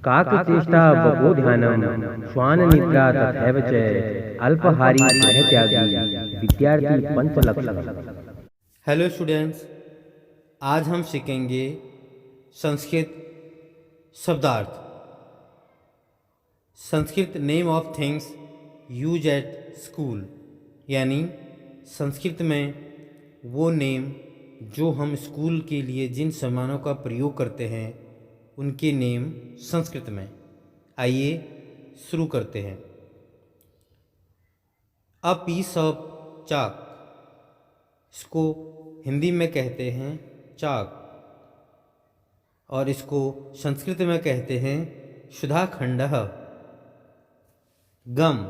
काकचेष्टा बकोध्यानम श्वाननिद्रा तथैव च अल्पाहारी गृहत्यागी विद्यार्थी पंचलक्षण। हेलो स्टूडेंट्स, आज हम सीखेंगे संस्कृत शब्दार्थ। Sanskrit name of things use at school, यानी संस्कृत में वो नेम जो हम स्कूल के लिए जिन सामानों का प्रयोग करते हैं उनके नेम संस्कृत में। आइए शुरू करते हैं। अ पीस ऑफ चाक, इसको हिंदी में कहते हैं चाक और इसको संस्कृत में कहते हैं सुधाखंडः। गम,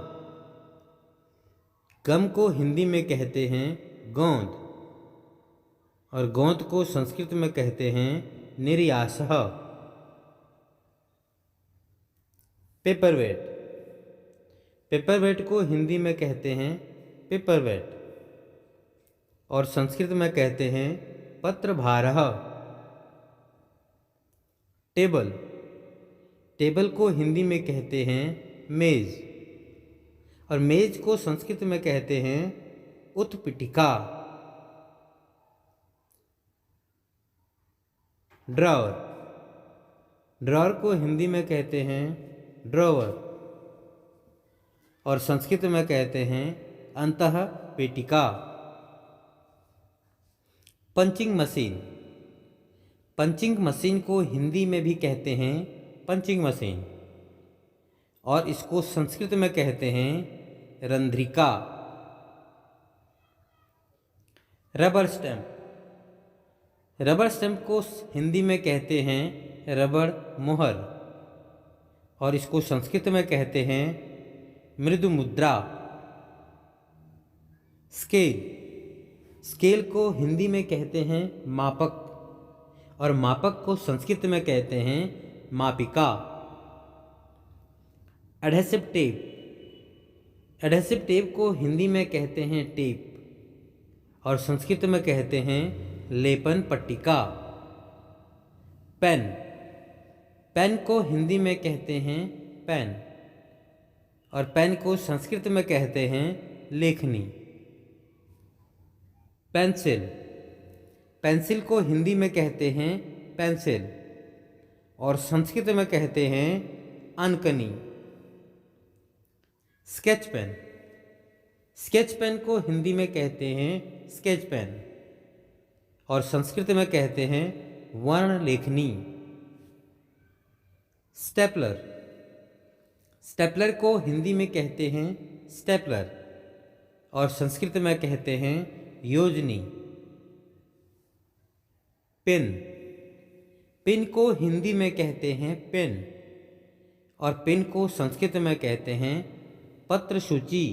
गम को हिंदी में कहते हैं गोंद और गोंद को संस्कृत में कहते हैं निर्यासः। पेपरवेट, पेपरवेट को हिंदी में कहते हैं पेपरवेट और संस्कृत में कहते हैं पत्रभारः। टेबल, टेबल को हिंदी में कहते हैं मेज और मेज को संस्कृत में कहते हैं उत्पीठिका। ड्रॉवर, ड्रॉवर को हिंदी में कहते हैं ड्रॉवर और संस्कृत में कहते हैं अंतःपेटिका। पंचिंग मशीन, पंचिंग मशीन को हिंदी में भी कहते हैं पंचिंग मशीन और इसको संस्कृत में कहते हैं रंध्रिका। रबर स्टैम्प, रबर स्टैम्प को हिंदी में कहते हैं रबड़ मोहर और इसको संस्कृत में कहते हैं मृदु मुद्रा। स्केल, स्केल को हिंदी में कहते हैं मापक और मापक को संस्कृत में कहते हैं मापिका। एडहेसिव टेप, एडहेसिव टेप को हिंदी में कहते हैं टेप और संस्कृत में कहते हैं लेपन पट्टिका। पेन, पेन को हिंदी में कहते हैं पेन और पेन को संस्कृत में कहते हैं लेखनी। पेंसिल, पेंसिल को हिंदी में कहते हैं पेंसिल और संस्कृत में कहते हैं अनकनी। स्केच पेन, स्केच पेन को हिंदी में कहते हैं स्केच पेन और संस्कृत में कहते हैं वर्ण लेखनी। स्टेपलर, स्टेपलर को हिंदी में कहते हैं स्टेपलर और संस्कृत में कहते हैं योजनी। पिन, पिन को हिंदी में कहते हैं पिन और पिन को संस्कृत में कहते हैं पत्र सूची।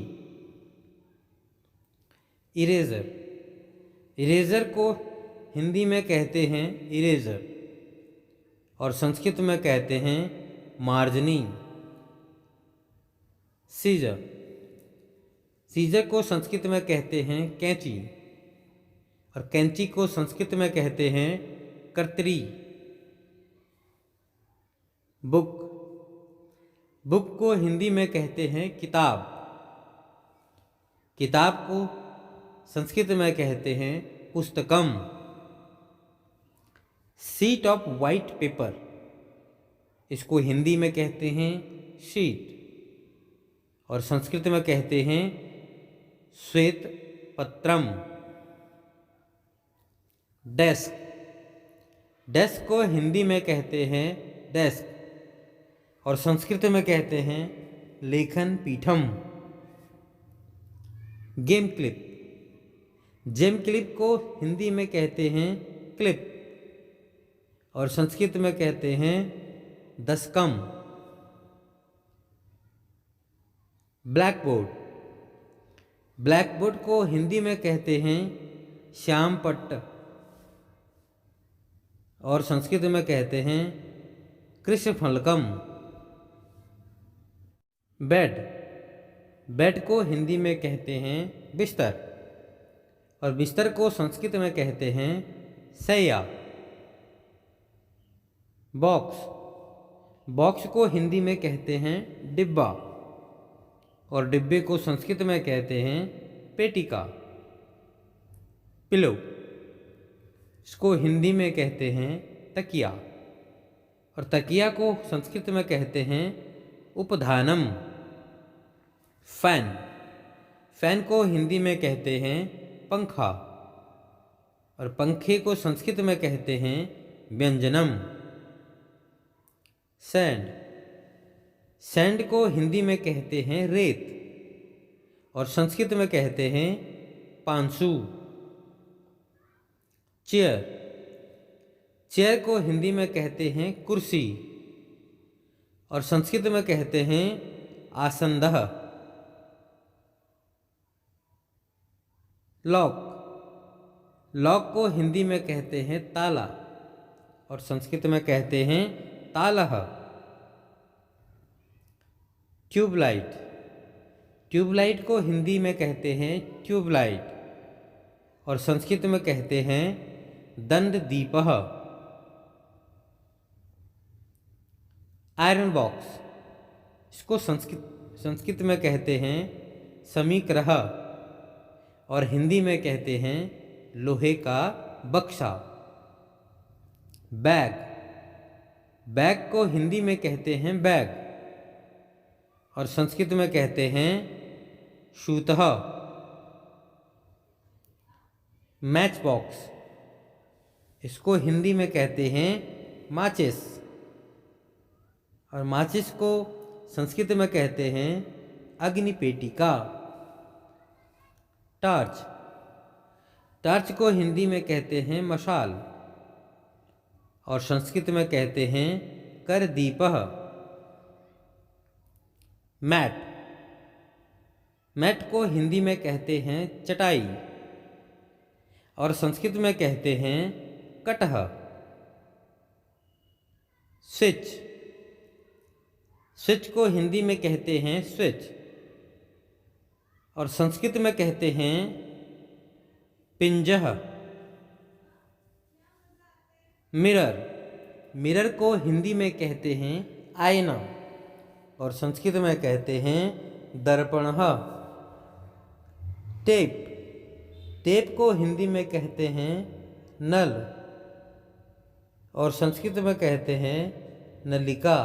इरेजर, इरेजर को हिंदी में कहते हैं इरेजर और संस्कृत में कहते हैं मार्जनी। सीजर, सीजर को संस्कृत में कहते हैं कैंची और कैंची को संस्कृत में कहते हैं कर्तरी। बुक, बुक को हिंदी में कहते हैं किताब, किताब को संस्कृत में कहते हैं पुस्तकम। शीट ऑफ वाइट पेपर, इसको हिंदी में कहते हैं शीट और संस्कृत में कहते हैं श्वेत पत्रम। डेस्क, डेस्क को हिंदी में कहते हैं डेस्क और संस्कृत में कहते हैं लेखन पीठम। गेम क्लिप, जेम क्लिप को हिंदी में कहते हैं क्लिप और संस्कृत में कहते हैं दशकम। ब्लैक बोर्ड, ब्लैक बोर्ड को हिंदी में कहते हैं श्यामपट्ट और संस्कृत में कहते हैं कृष्णफलकम। बेड, बेड को हिंदी में कहते हैं बिस्तर और बिस्तर को संस्कृत में कहते हैं शैया। बॉक्स, बॉक्स को हिंदी में कहते हैं डिब्बा और डिब्बे को संस्कृत में कहते हैं पेटिका। पिलो, इसको हिंदी में कहते हैं तकिया और तकिया को संस्कृत में कहते हैं उपधानम। फैन, फैन को हिंदी में कहते हैं पंखा और पंखे को संस्कृत में कहते हैं व्यंजनम। सैंड, सैंड को हिंदी में कहते हैं रेत और संस्कृत में कहते हैं पांसु। चेयर, चेयर को हिंदी में कहते हैं कुर्सी और संस्कृत में कहते हैं आसंदह। लॉक, लॉक को हिंदी में कहते हैं ताला और संस्कृत में कहते हैं तालह। ट्यूबलाइट, ट्यूबलाइट को हिंदी में कहते हैं ट्यूबलाइट और संस्कृत में कहते हैं दंड दीपः। आयरन बॉक्स, इसको संस्कृत में कहते हैं समीकरह और हिंदी में कहते हैं लोहे का बक्सा। बैग, बैग को हिंदी में कहते हैं बैग और संस्कृत में कहते हैं शूतः। मैच बॉक्स, इसको हिंदी में कहते हैं माचिस और माचिस को संस्कृत में कहते हैं अग्निपेटिका। टॉर्च, टॉर्च को हिंदी में कहते हैं मशाल और संस्कृत में कहते हैं करदीपः। मैट, मैट को हिंदी में कहते हैं चटाई और संस्कृत में कहते हैं कटह। स्विच, स्विच को हिंदी में कहते हैं स्विच और संस्कृत में कहते हैं पिंजह। मिरर, मिरर को हिंदी में कहते हैं आईना और संस्कृत में कहते हैं दर्पणः। टेप, टेप को हिंदी में कहते हैं नल और संस्कृत में कहते हैं नलिका।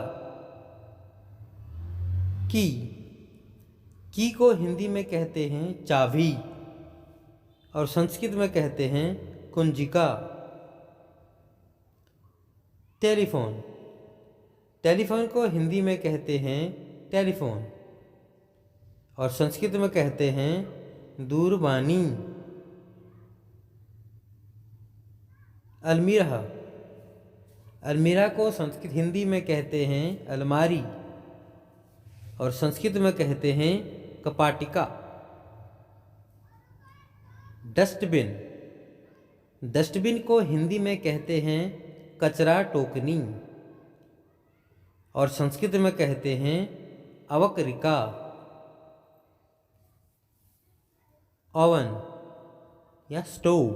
की, की को हिंदी में कहते हैं चाबी और संस्कृत में कहते हैं कुंजिका। टेलीफोन, टेलीफोन को हिंदी में कहते हैं टेलीफोन और संस्कृत में कहते हैं दूरवाणी। अलमीरा, अलमीरा को संस्कृत हिंदी में कहते हैं अलमारी और संस्कृत में कहते हैं कपाटिका। डस्टबिन, डस्टबिन को हिंदी में कहते हैं कचरा टोकनी और संस्कृत में कहते हैं अवकरिका। ओवन या स्टोव,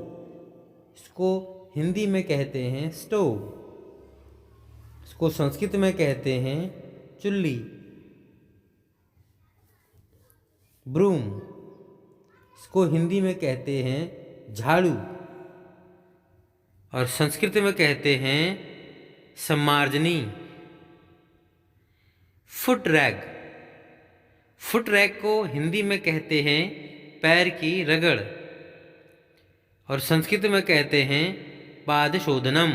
इसको हिंदी में कहते हैं स्टोव, इसको संस्कृत में कहते हैं चुल्ली। ब्रूम, इसको हिंदी में कहते हैं झाड़ू और संस्कृत में कहते हैं सम्मार्जनी। फुट रैग, फुट रैग को हिंदी में कहते हैं पैर की रगड़ और संस्कृत में कहते हैं पादशोधनम।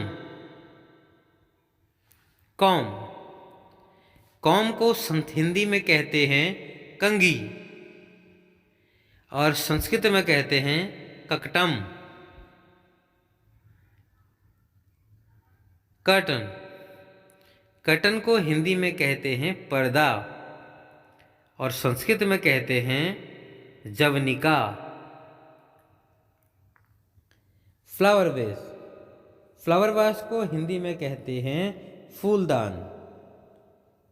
कॉम, कॉम को हिंदी में कहते हैं कंघी और संस्कृत में कहते हैं ककटम। कर्टन, कर्टन को हिंदी में कहते हैं पर्दा और संस्कृत में कहते हैं जवनिका। फ्लावर वेस, फ्लावर वास को हिंदी में कहते हैं फूलदान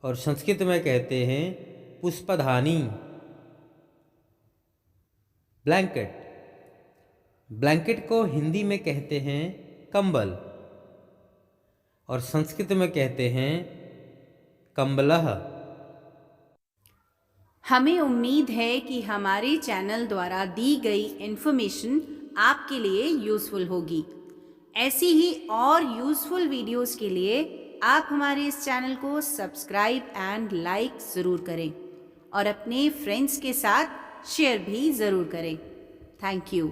और संस्कृत में कहते हैं पुष्पधानी। ब्लैंकेट, ब्लैंकेट को हिंदी में कहते हैं कंबल और संस्कृत में कहते हैं कम्बलः। हमें उम्मीद है कि हमारे चैनल द्वारा दी गई इन्फॉर्मेशन आपके लिए यूज़फुल होगी। ऐसी ही और यूज़फुल वीडियोस के लिए आप हमारे इस चैनल को सब्सक्राइब एंड लाइक ज़रूर करें और अपने फ्रेंड्स के साथ शेयर भी ज़रूर करें। Thank you.